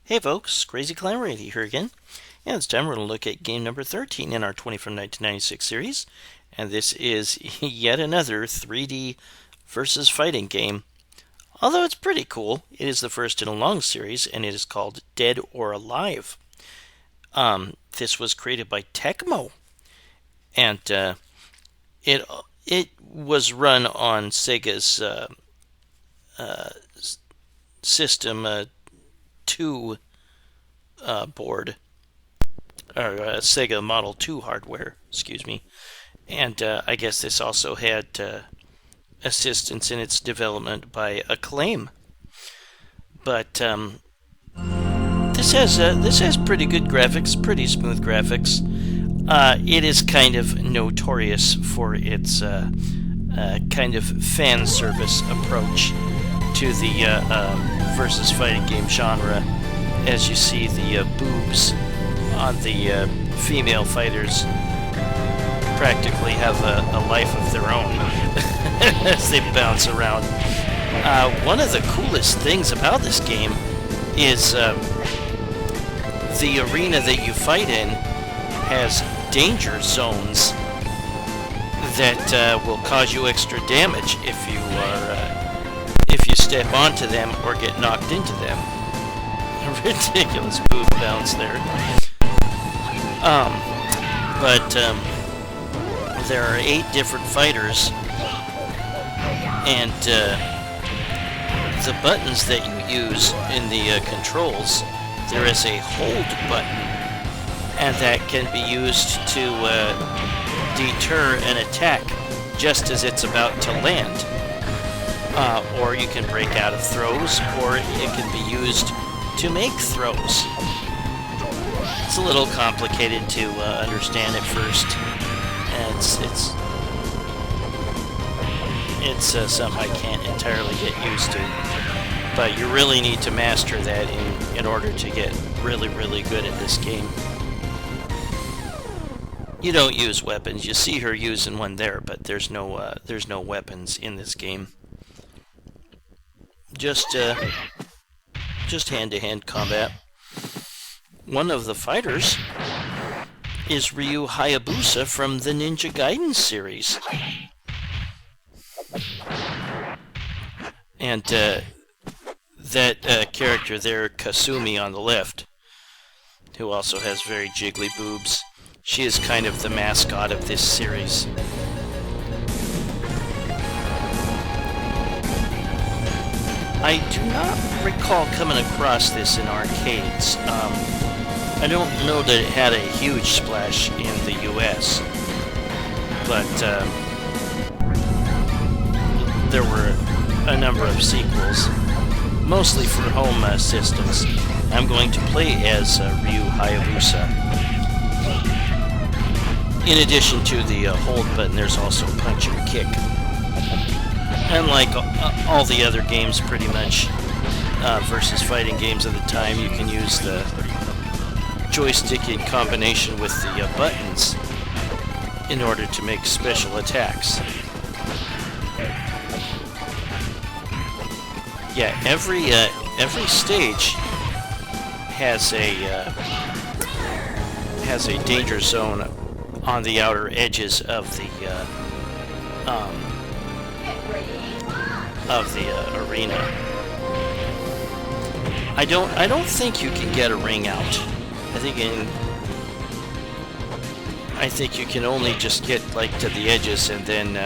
Hey folks, Crazy Clown Radio here again, and it's time we're going to look at game number 13 in our 20 from 1996 series, and this is yet another 3D versus fighting game. Although it's pretty cool, it is the first in a long series, and it is called Dead or Alive. This was created by Tecmo, and it was run on Sega's System 2 board, or Sega Model 2 hardware, excuse me. And I guess this also had assistance in its development by Akklaim. But this has pretty good graphics, pretty smooth graphics. It is kind of notorious for its kind of fan service approach to the versus fighting game genre. As you see, the boobs on the female fighters practically have a life of their own as they bounce around. One of the coolest things about this game is the arena that you fight in has danger zones that will cause you extra damage if you step onto them or get knocked into them. A ridiculous boob bounce there. But there are 8 different fighters, and the buttons that you use in the controls, there is a hold button, and that can be used to deter an attack just as it's about to land. Or you can break out of throws, or it can be used to make throws. It's a little complicated to understand at first. It's something I can't entirely get used to. But you really need to master that in order to get really, really good at this game. You don't use weapons. You see her using one there, but there's no weapons in this game. Just hand-to-hand combat. One of the fighters is Ryu Hayabusa from the NINJA Gaiden series. And that character there, Kasumi on the left, who also has very jiggly boobs, she is kind of the mascot of this series. I do not recall coming across this in arcades. I don't know that it had a huge splash in the US, but there were a number of sequels, mostly for home systems. I'm going to play as Ryu Hayabusa. In addition to the hold button, there's also punch and kick. Unlike all the other games, pretty much, versus fighting games of the time, you can use the joystick in combination with the buttons in order to make special attacks. Yeah, every stage has a danger zone on the outer edges of the arena. I don't think you can get a ring out. I think you can only just get like to the edges and then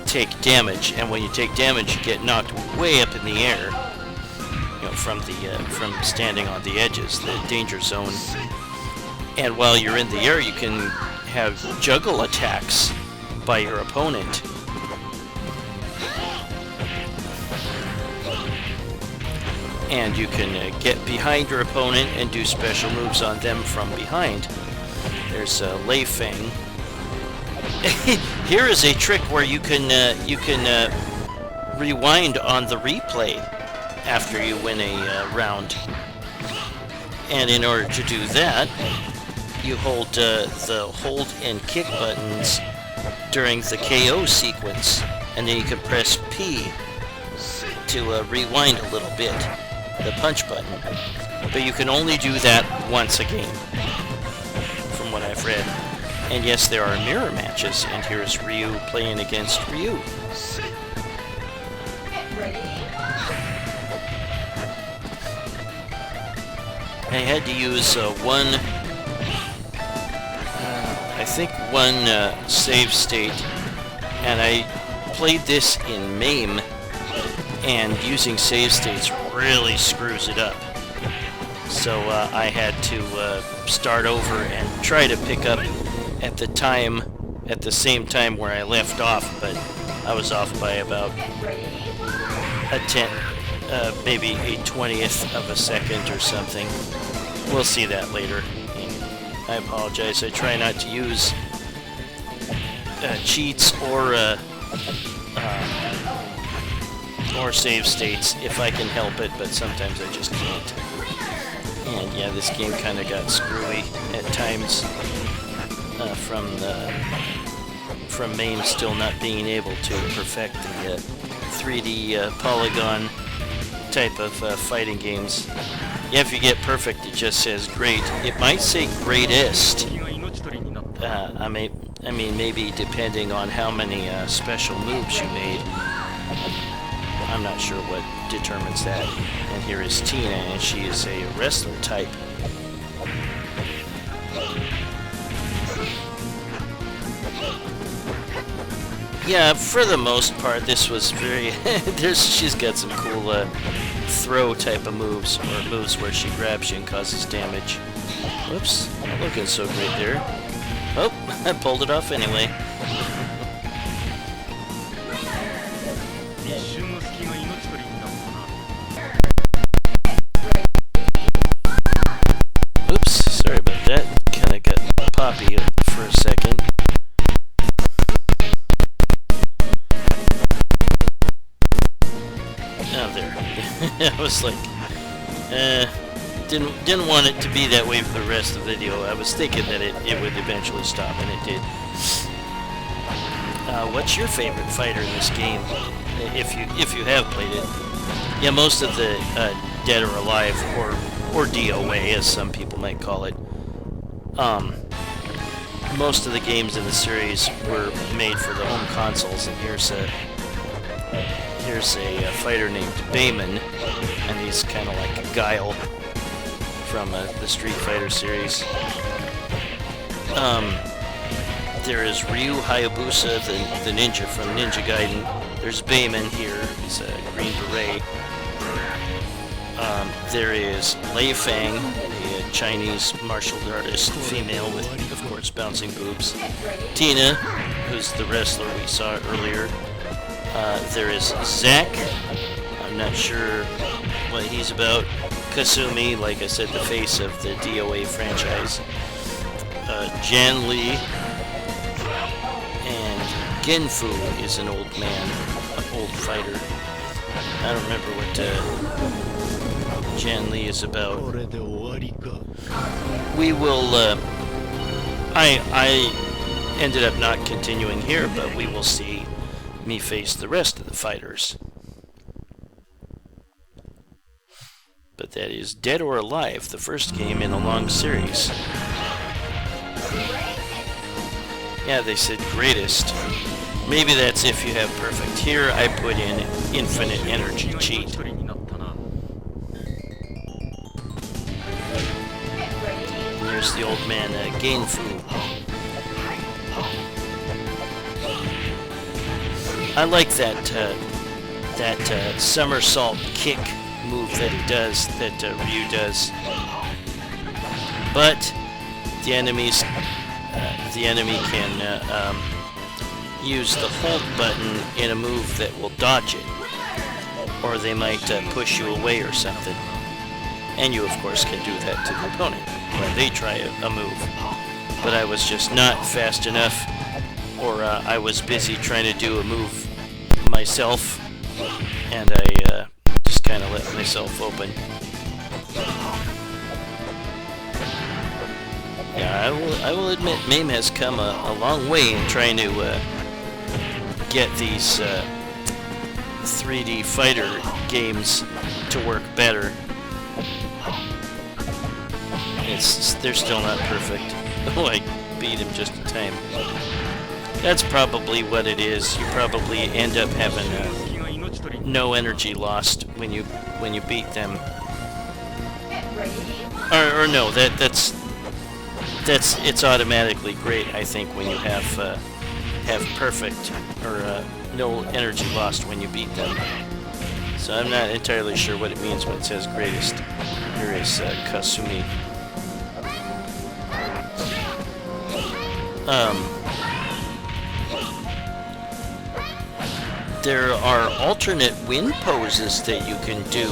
take damage. And when you take damage, you get knocked way up in the air. You know, from standing on the edges, the danger zone. And while you're in the air, you can have juggle attacks by your opponent. And you can get behind your opponent and do special moves on them from behind. There's Lei Feng. Here is a trick where you can rewind on the replay after you win a round. And in order to do that, you hold the hold and kick buttons during the KO sequence, and then you can press P to rewind a little bit. the punch button. But you can only do that once a game, from what I've read. And yes, there are mirror matches, and here's Ryu playing against Ryu. I had to use one save state, and I played this in MAME, and using save states really screws it up. So I had to start over and try to pick up at the same time where I left off, but I was off by about maybe a 20th of a second or something. We'll see that later. I apologize. I try not to use cheats or save states if I can help it, but sometimes I just can't. And yeah, this game kind of got screwy at times from MAME still not being able to perfect the 3D polygon type of fighting games. Yeah, if you get perfect, it just says great. It might say greatest. I mean, maybe depending on how many special moves you made. I'm not sure what determines that. And here is Tina, and she is a wrestler type. Yeah, for the most part, this was very... she's got some cool throw type of moves, or moves where she grabs you and causes damage. Whoops, not looking so great there. Oh, I pulled it off anyway. Oops, sorry about that. Kinda got poppy for a second. Oh, there. I was like, didn't want it to be that way for the rest of the video. I was thinking that it would eventually stop, and it did. What's your favorite fighter in this game, if you have played it? Yeah, most of the Dead or Alive, or DOA, as some people might call it, most of the games in the series were made for the home consoles, and here's a fighter named Bayman, and he's kind of like Guile from the Street Fighter series. There is Ryu Hayabusa, the ninja from Ninja Gaiden. There's Bayman here, he's a green beret. There is Lei Fang, a Chinese martial artist female with, of course, bouncing boobs. Tina, who's the wrestler we saw earlier. There is Zack. I'm not sure what he's about. Kasumi, like I said, the face of the DOA franchise. Jan Li. And Genfu is an old man, an old fighter. I don't remember what Jan Li is about. We will... I ended up not continuing here, but we will see me face the rest of the fighters. But that is Dead or Alive, the first game in a long series. Yeah, they said greatest. Maybe that's if you have perfect. Here I put in infinite energy cheat. There's the old man, Genfu. I like that somersault kick move that he does, that Ryu does. But the enemy can use the hold button in a move that will dodge it, or they might push you away or something. And you, of course, can do that to the opponent when they try a move. But I was just not fast enough, or I was busy trying to do a move myself, and I just kind of let myself open. Yeah, I will admit, MAME has come a long way in trying to get these 3D fighter games to work better. They're still not perfect. Oh, I beat him just in time. That's probably what it is. You probably end up having no energy lost when you beat them. Or no, that's it's automatically great. I think when you have perfect or no energy lost when you beat them. So I'm not entirely sure what it means when it says greatest. Here is Kasumi. There are alternate win poses that you can do.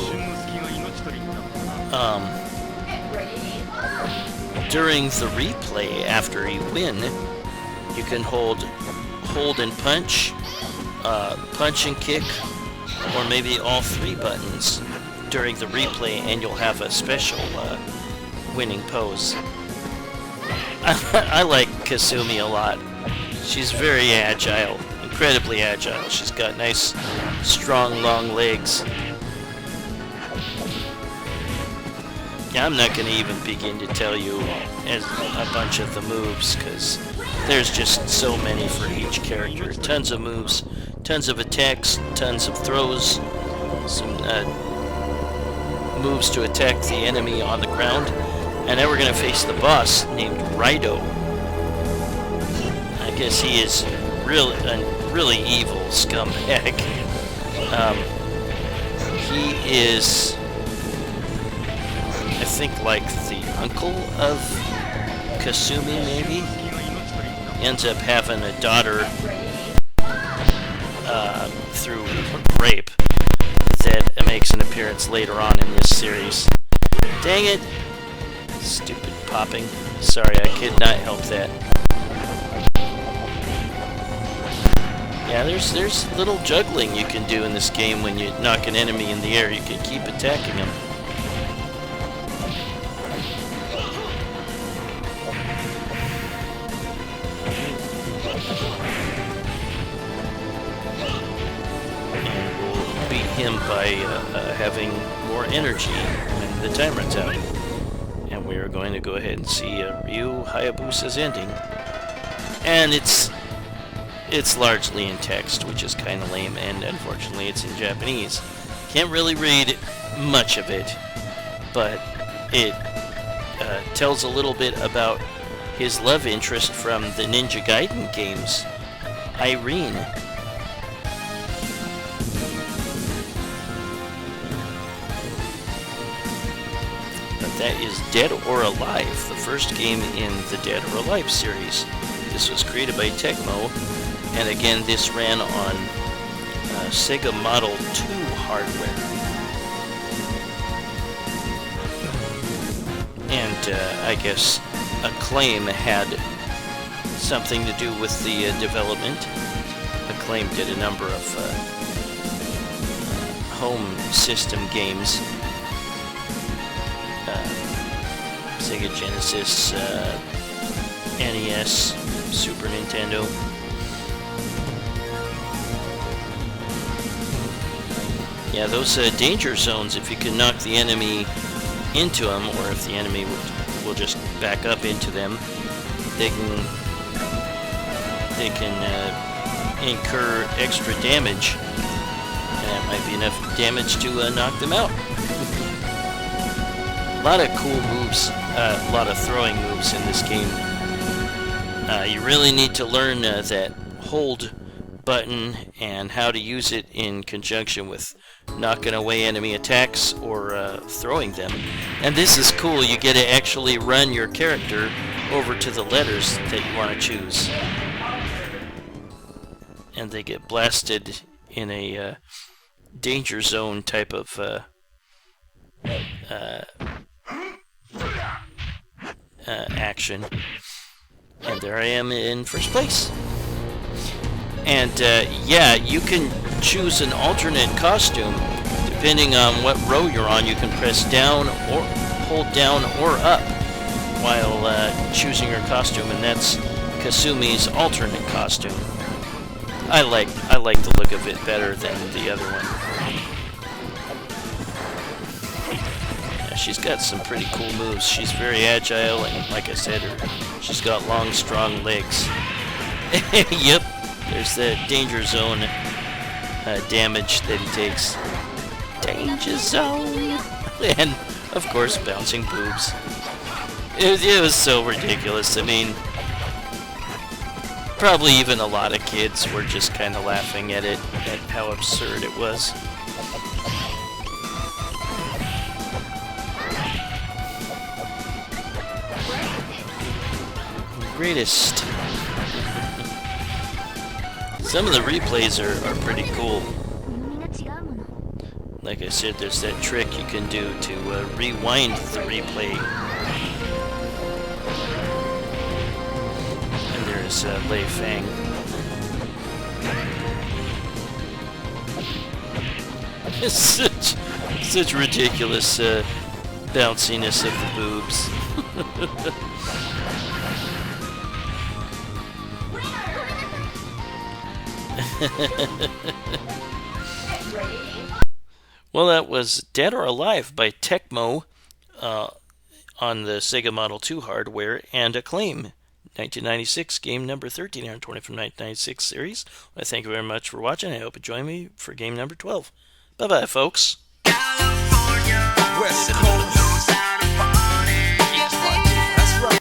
During the replay after you win, you can hold and punch, punch and kick, or maybe all three buttons during the replay, and you'll have a special winning pose. I like Kasumi a lot. She's very agile, incredibly agile. She's got nice, strong, long legs. Yeah, I'm not going to even begin to tell you a bunch of the moves, because there's just so many for each character. Tons of moves, tons of attacks, tons of throws, some moves to attack the enemy on the ground. And now we're going to face the boss named Ryu. I guess he is a really evil scumbag. He is, I think, like the uncle of Kasumi, maybe? Ends up having a daughter through rape that makes an appearance later on in this series. Dang it! Stupid popping. Sorry, I could not help that. Yeah, there's little juggling you can do in this game when you knock an enemy in the air. You can keep attacking him. And we'll beat him by having more energy when the time runs out. And we are going to go ahead and see Ryu Hayabusa's ending. And it's largely in text, which is kind of lame, and unfortunately it's in Japanese. Can't really read much of it, but it tells a little bit about his love interest from the Ninja Gaiden games, Irene. That is Dead or Alive, the first game in the Dead or Alive series. This was created by Tecmo, and again this ran on Sega Model 2 hardware. And I guess Akklaim had something to do with the development. Akklaim did a number of home system games. Sega Genesis, NES, Super Nintendo. Yeah, those danger zones, if you can knock the enemy into them, or if the enemy will just back up into them, they can incur extra damage, and that might be enough damage to knock them out. A lot of cool moves, a lot of throwing moves in this game. You really need to learn that hold button and how to use it in conjunction with knocking away enemy attacks or throwing them. And this is cool, you get to actually run your character over to the letters that you want to choose. And they get blasted in a danger zone type of action. And there I am in first place. And yeah, you can choose an alternate costume. Depending on what row you're on, you can press down or hold down or up while choosing your costume, and that's Kasumi's alternate costume. I like the look of it better than the other one. Yeah, she's got some pretty cool moves. She's very agile, and like I said, she's got long, strong legs. Yep, there's the danger zone damage that he takes. Danger zone! And, of course, bouncing boobs. It was so ridiculous. I mean, probably even a lot of kids were just kind of laughing at it, at how absurd it was. Greatest. Some of the replays are pretty cool. Like I said, there's that trick you can do to rewind the replay. And there's Lei Fang. It's such ridiculous bounciness of the boobs. Well, that was Dead or Alive by Tecmo on the Sega Model 2 hardware, and Akklaim, 1996, game number 13 on 20 from 1996 series. Well, thank you very much for watching. I hope you join me for game number 12. Bye-bye, folks. California, West Coast.